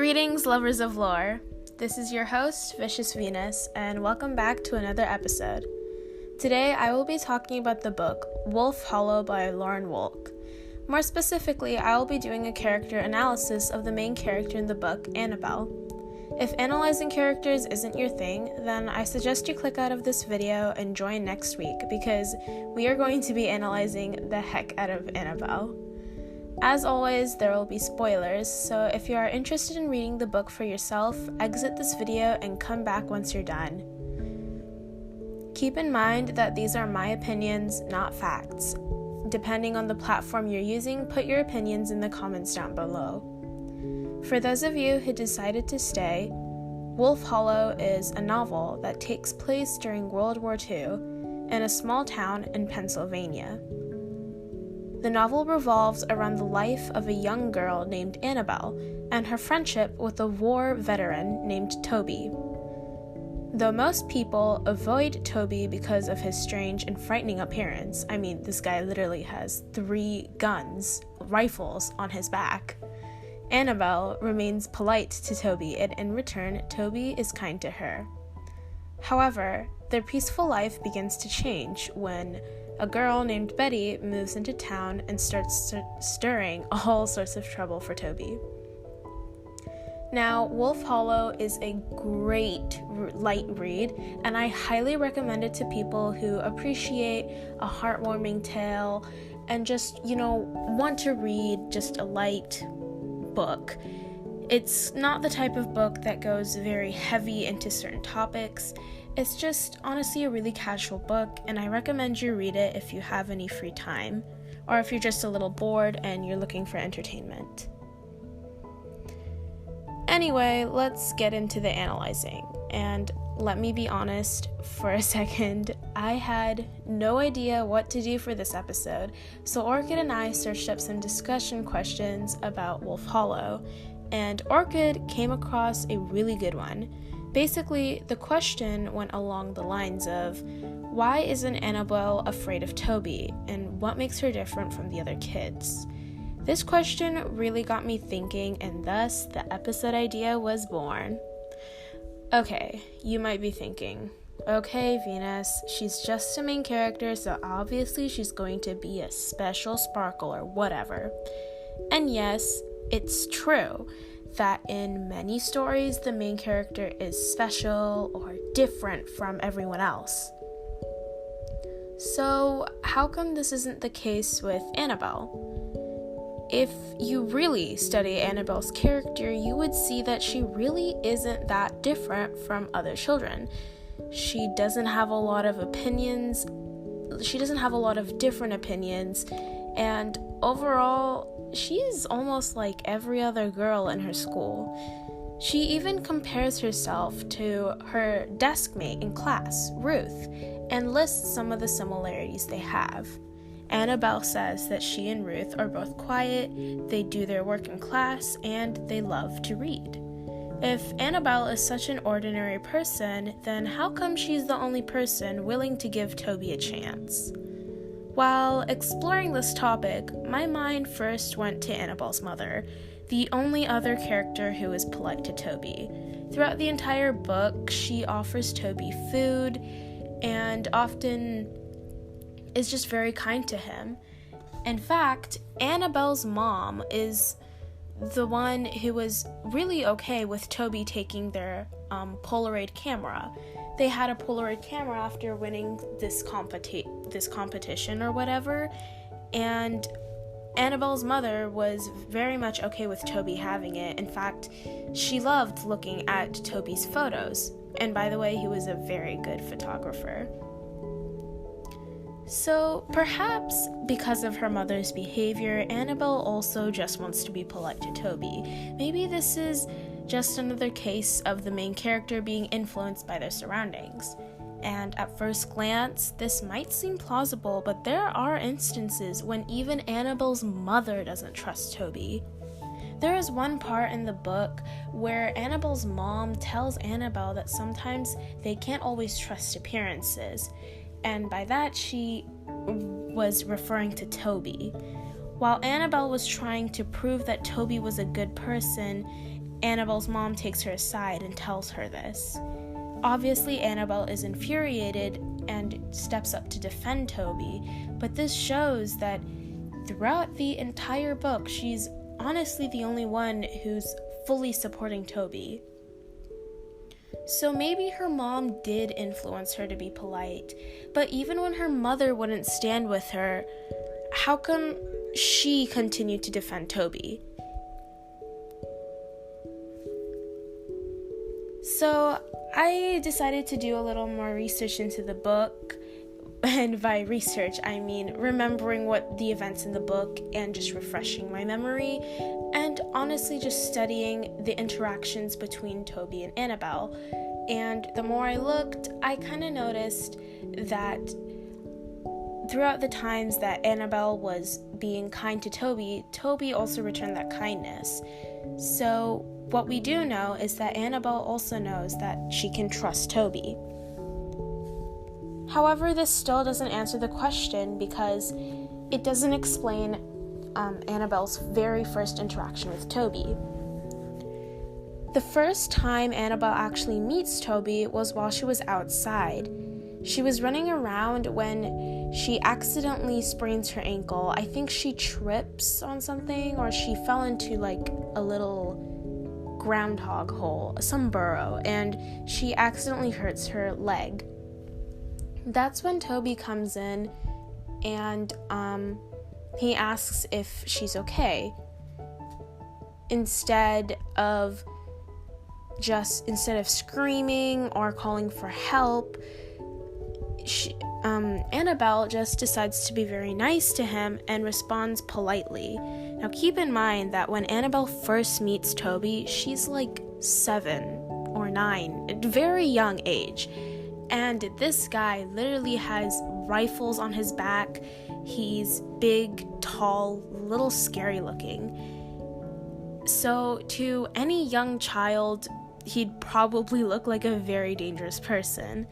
Greetings, lovers of lore. This is your host, Vicious Venus, and welcome back to another episode. Today, I will be talking about the book Wolf Hollow by Lauren Wolk. More specifically, I will be doing a character analysis of the main character in the book, Annabelle. If analyzing characters isn't your thing, then I suggest you click out of this video and join next week because we are going to be analyzing the heck out of Annabelle. As always, there will be spoilers, so if you are interested in reading the book for yourself, exit this video and come back once you're done. Keep in mind that these are my opinions, not facts. Depending on the platform you're using, put your opinions in the comments down below. For those of you who decided to stay, Wolf Hollow is a novel that takes place during World War II in a small town in Pennsylvania. The novel revolves around the life of a young girl named Annabelle and her friendship with a war veteran named Toby. Though most people avoid Toby because of his strange and frightening appearance, I mean, this guy literally has 3 rifles on his back, Annabelle remains polite to Toby, and in return, Toby is kind to her. However, their peaceful life begins to change when a girl named Betty moves into town and starts stirring all sorts of trouble for Toby. Now, Wolf Hollow is a great light read, and I highly recommend it to people who appreciate a heartwarming tale and just, want to read just a light book. It's not the type of book that goes very heavy into certain topics. It's just honestly a really casual book, and I recommend you read it if you have any free time, or if you're just a little bored and you're looking for entertainment. Anyway, let's get into the analyzing, and let me be honest for a second, I had no idea what to do for this episode, so Orchid and I searched up some discussion questions about Wolf Hollow, and Orchid came across a really good one. Basically, the question went along the lines of, why isn't Annabelle afraid of Toby, and what makes her different from the other kids? This question really got me thinking, and thus the episode idea was born. Okay, you might be thinking, okay, Venus, she's just a main character, so obviously she's going to be a special sparkle or whatever. And yes, it's true that in many stories the main character is special or different from everyone else. So how come this isn't the case with Annabelle? If you really study Annabelle's character, you would see that she really isn't that different from other children. She doesn't have a lot of opinions. She doesn't have a lot of different opinions, and overall, she's almost like every other girl in her school. She even compares herself to her desk mate in class, Ruth, and lists some of the similarities they have. Annabelle says that she and Ruth are both quiet, they do their work in class, and they love to read. If Annabelle is such an ordinary person, then how come she's the only person willing to give Toby a chance? While exploring this topic, my mind first went to Annabelle's mother, the only other character who is polite to Toby. Throughout the entire book, she offers Toby food and often is just very kind to him. In fact, Annabelle's mom is the one who was really okay with Toby taking their Polaroid camera. They had a Polaroid camera after winning this competition or whatever, and Annabelle's mother was very much okay with Toby having it. In fact, she loved looking at Toby's photos, and by the way, he was a very good photographer. So perhaps because of her mother's behavior, Annabelle also just wants to be polite to Toby. Maybe this is just another case of the main character being influenced by their surroundings. And at first glance, this might seem plausible, but there are instances when even Annabelle's mother doesn't trust Toby. There is one part in the book where Annabelle's mom tells Annabelle that sometimes they can't always trust appearances, and by that she was referring to Toby. While Annabelle was trying to prove that Toby was a good person, Annabelle's mom takes her aside and tells her this. Obviously, Annabelle is infuriated and steps up to defend Toby, but this shows that throughout the entire book, she's honestly the only one who's fully supporting Toby. So maybe her mom did influence her to be polite, but even when her mother wouldn't stand with her, how come she continued to defend Toby? So I decided to do a little more research into the book, and by research I mean remembering what the events in the book and just refreshing my memory, and honestly just studying the interactions between Toby and Annabelle. And the more I looked, I kind of noticed that throughout the times that Annabelle was being kind to Toby, Toby also returned that kindness. So what we do know is that Annabelle also knows that she can trust Toby. However, this still doesn't answer the question because it doesn't explain Annabelle's very first interaction with Toby. The first time Annabelle actually meets Toby was while she was outside. She was running around when she accidentally sprains her ankle. I think she trips on something, or she fell into like a little groundhog hole, some burrow, and she accidentally hurts her leg. That's when Toby comes in and he asks if she's okay. Instead of screaming or calling for help, Annabelle just decides to be very nice to him and responds politely. Now keep in mind that when Annabelle first meets Toby, she's like 7 or 9, a very young age. And this guy literally has rifles on his back. He's big, tall, little scary looking. So to any young child, he'd probably look like a very dangerous person.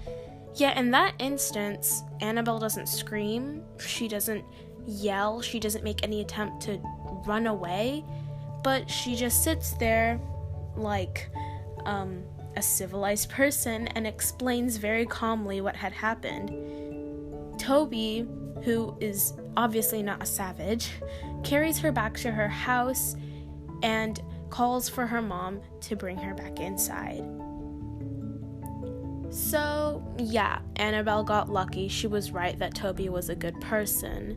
Yet in that instance, Annabelle doesn't scream, she doesn't yell, she doesn't make any attempt to run away, but she just sits there like a civilized person and explains very calmly what had happened. Toby, who is obviously not a savage, carries her back to her house and calls for her mom to bring her back inside. So, yeah, Annabelle got lucky. She was right that Toby was a good person.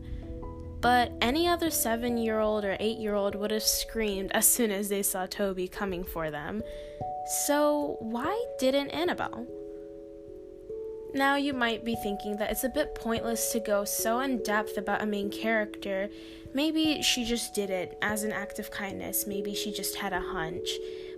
But any other 7-year-old or 8-year-old would have screamed as soon as they saw Toby coming for them. So, why didn't Annabelle? Now you might be thinking that it's a bit pointless to go so in depth about a main character. Maybe she just did it as an act of kindness. Maybe she just had a hunch.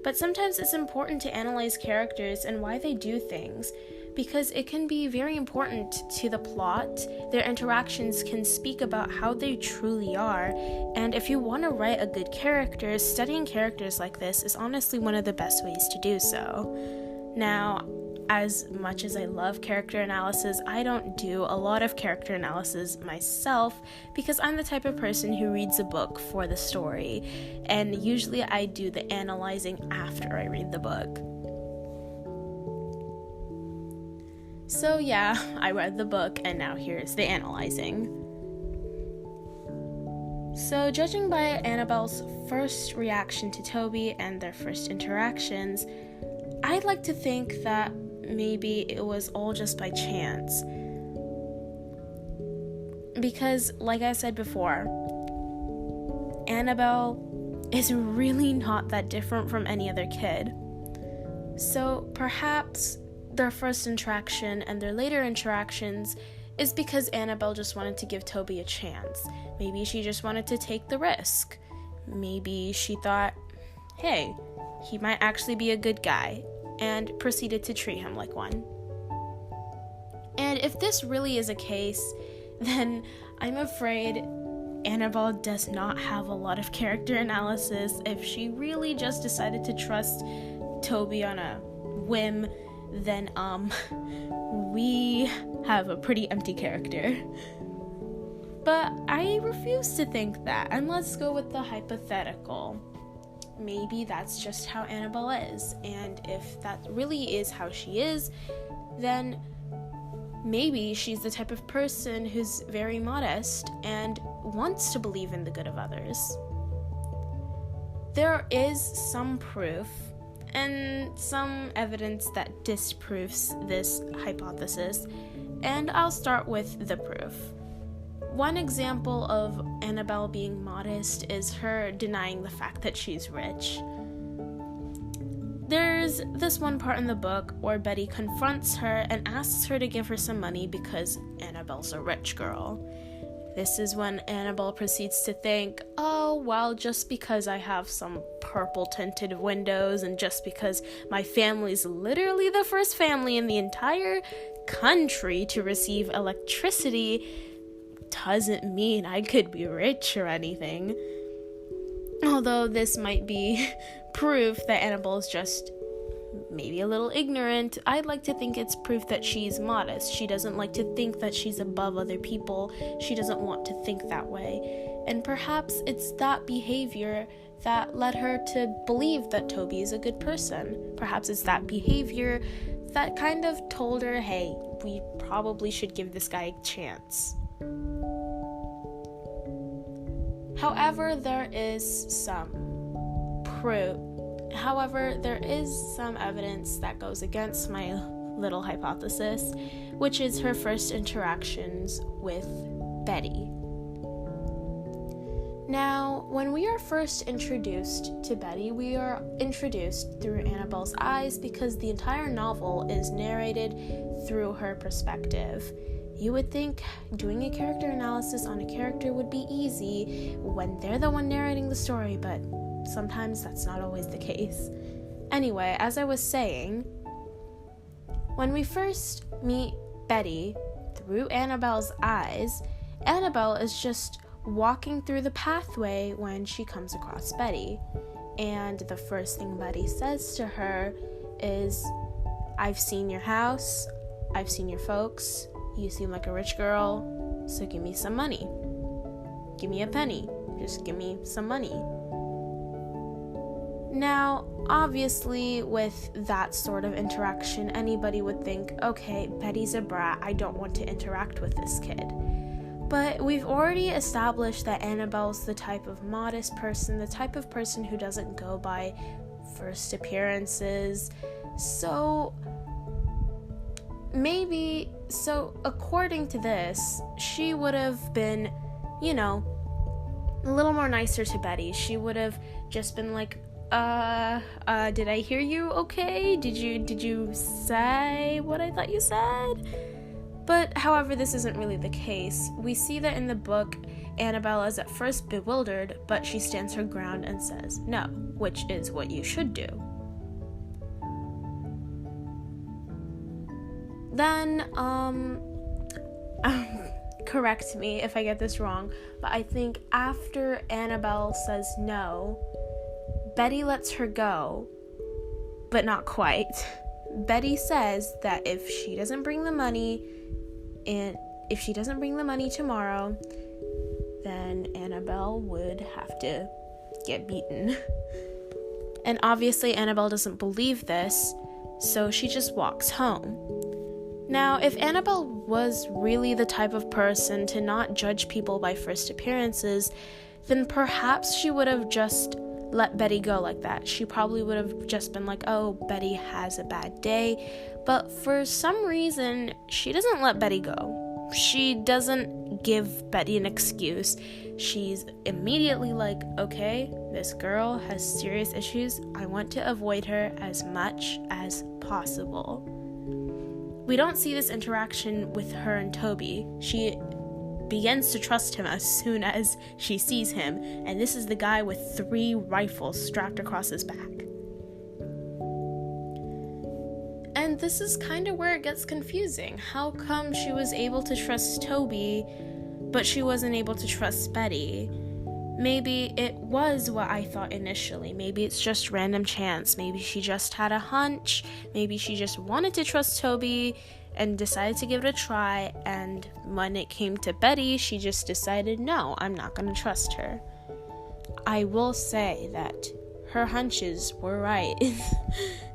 But sometimes it's important to analyze characters and why they do things, because it can be very important to the plot. Their interactions can speak about how they truly are, and if you want to write a good character, studying characters like this is honestly one of the best ways to do so. Now, as much as I love character analysis, I don't do a lot of character analysis myself because I'm the type of person who reads a book for the story, and usually I do the analyzing after I read the book. So yeah, I read the book and now here's the analyzing. So judging by Annabelle's first reaction to Toby and their first interactions, I'd like to think that maybe it was all just by chance. Because, like I said before, Annabelle is really not that different from any other kid. So perhaps their first interaction and their later interactions is because Annabelle just wanted to give Toby a chance. Maybe she just wanted to take the risk. Maybe she thought, hey, he might actually be a good guy, and proceeded to treat him like one. And if this really is a case, then I'm afraid Annabelle does not have a lot of character analysis. If she really just decided to trust Toby on a whim, then we have a pretty empty character. But I refuse to think that, and let's go with the hypothetical. maybe that's just how Annabelle is. And if that really is how she is, then maybe she's the type of person who's very modest and wants to believe in the good of others. There is some proof and some evidence that disproves this hypothesis, and I'll start with the proof. One example of Annabelle being modest is her denying the fact that she's rich. There's this one part in the book where Betty confronts her and asks her to give her some money because Annabelle's a rich girl. This is when Annabelle proceeds to think, oh, well, just because I have some purple-tinted windows and just because my family's literally the first family in the entire country to receive electricity doesn't mean I could be rich or anything. Although this might be proof that Annabelle is just maybe a little ignorant, I'd like to think it's proof that she's modest. She doesn't like to think that she's above other people. She doesn't want to think that way. And perhaps it's that behavior that led her to believe that Toby is a good person. Perhaps it's that behavior that kind of told her, hey, we probably should give this guy a chance. However, there is some evidence that goes against my little hypothesis, which is her first interactions with Betty. Now, when we are first introduced to Betty, we are introduced through Annabelle's eyes because the entire novel is narrated through her perspective. You would think doing a character analysis on a character would be easy when they're the one narrating the story, but sometimes that's not always the case. Anyway, as I was saying, when we first meet Betty through Annabelle's eyes, Annabelle is just walking through the pathway when she comes across Betty. And the first thing Betty says to her is, I've seen your house, I've seen your folks, you seem like a rich girl, so give me some money. Give me a penny. Just give me some money. Now, obviously, with that sort of interaction, anybody would think, okay, Betty's a brat, I don't want to interact with this kid. But we've already established that Annabelle's the type of modest person, the type of person who doesn't go by first appearances. So according to this, she would have been, a little more nicer to Betty. She would have just been like, did I hear you okay? Did you say what I thought you said? But, however, this isn't really the case. We see that in the book, Annabelle is at first bewildered, but she stands her ground and says no, which is what you should do. Then, correct me if I get this wrong, but I think after Annabelle says no, Betty lets her go, but not quite. Betty says that if she doesn't bring the money tomorrow, then Annabelle would have to get beaten. And obviously Annabelle doesn't believe this, so she just walks home. Now, if Annabelle was really the type of person to not judge people by first appearances, then perhaps she would have just let Betty go like that. She probably would have just been like, oh, Betty has a bad day. But for some reason, she doesn't let Betty go. She doesn't give Betty an excuse. She's immediately like, okay, this girl has serious issues. I want to avoid her as much as possible. We don't see this interaction with her and Toby. She begins to trust him as soon as she sees him, and this is the guy with 3 rifles strapped across his back. And this is kind of where it gets confusing. How come she was able to trust Toby, but she wasn't able to trust Betty? Maybe it was what I thought initially. Maybe it's just random chance. Maybe she just had a hunch. Maybe she just wanted to trust Toby and decided to give it a try, and when it came to Betty, she just decided, no, I'm not going to trust her. I will say that her hunches were right.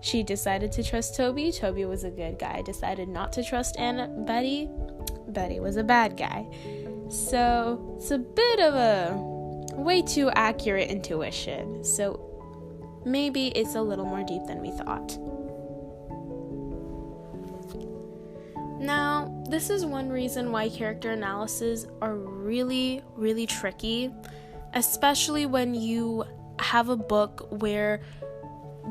She decided to trust Toby. Toby was a good guy. Decided not to trust Betty. Betty was a bad guy. So it's a bit of a way too accurate intuition. So maybe it's a little more deep than we thought. Now, this is one reason why character analyses are really, really tricky, especially when you have a book where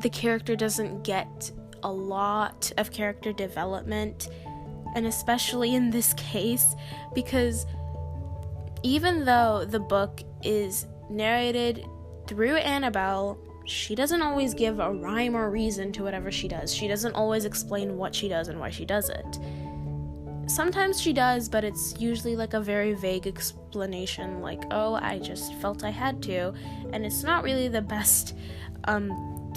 the character doesn't get a lot of character development, and especially in this case, because even though the book is narrated through Annabelle, she doesn't always give a rhyme or reason to whatever she does. She doesn't always explain what she does and why she does it. Sometimes she does, but it's usually like a very vague explanation, like, oh, I just felt I had to, and it's not really the best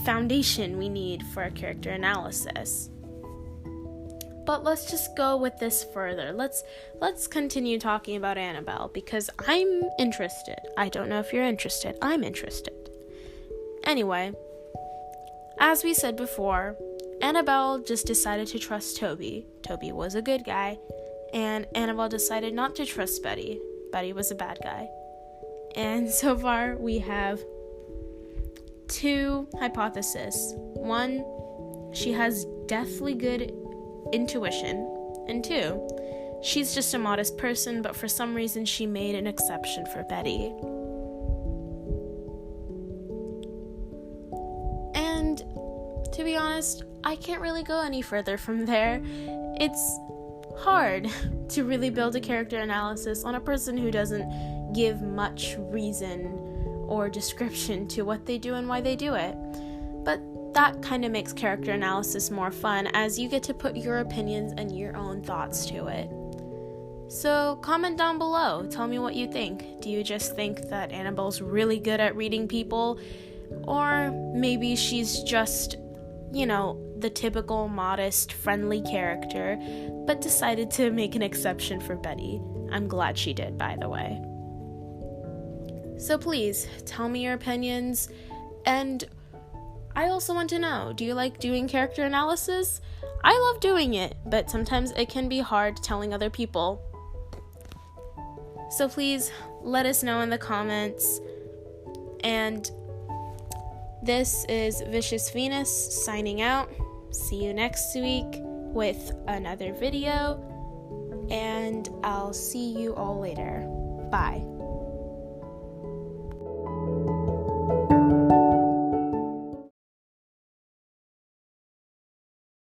foundation we need for a character analysis. But let's just go with this further. Let's continue talking about Annabelle, because I'm interested. I don't know if you're interested. I'm interested. Anyway, as we said before, Annabelle just decided to trust Toby. Toby was a good guy, and Annabelle decided not to trust Betty. Betty was a bad guy. And so far, we have two hypotheses. One, she has deathly good intuition, and two, she's just a modest person, but for some reason she made an exception for Betty. And to be honest, I can't really go any further from there. It's hard to really build a character analysis on a person who doesn't give much reason or description to what they do and why they do it. But that kind of makes character analysis more fun, as you get to put your opinions and your own thoughts to it. So comment down below. Tell me what you think. Do you just think that Annabelle's really good at reading people? Or maybe she's just, the typical modest, friendly character, but decided to make an exception for Betty. I'm glad she did, by the way. So please, tell me your opinions, and I also want to know, do you like doing character analysis? I love doing it, but sometimes it can be hard telling other people. So please, let us know in the comments, and this is Vicious Venus signing out. See you next week with another video, and I'll see you all later. Bye.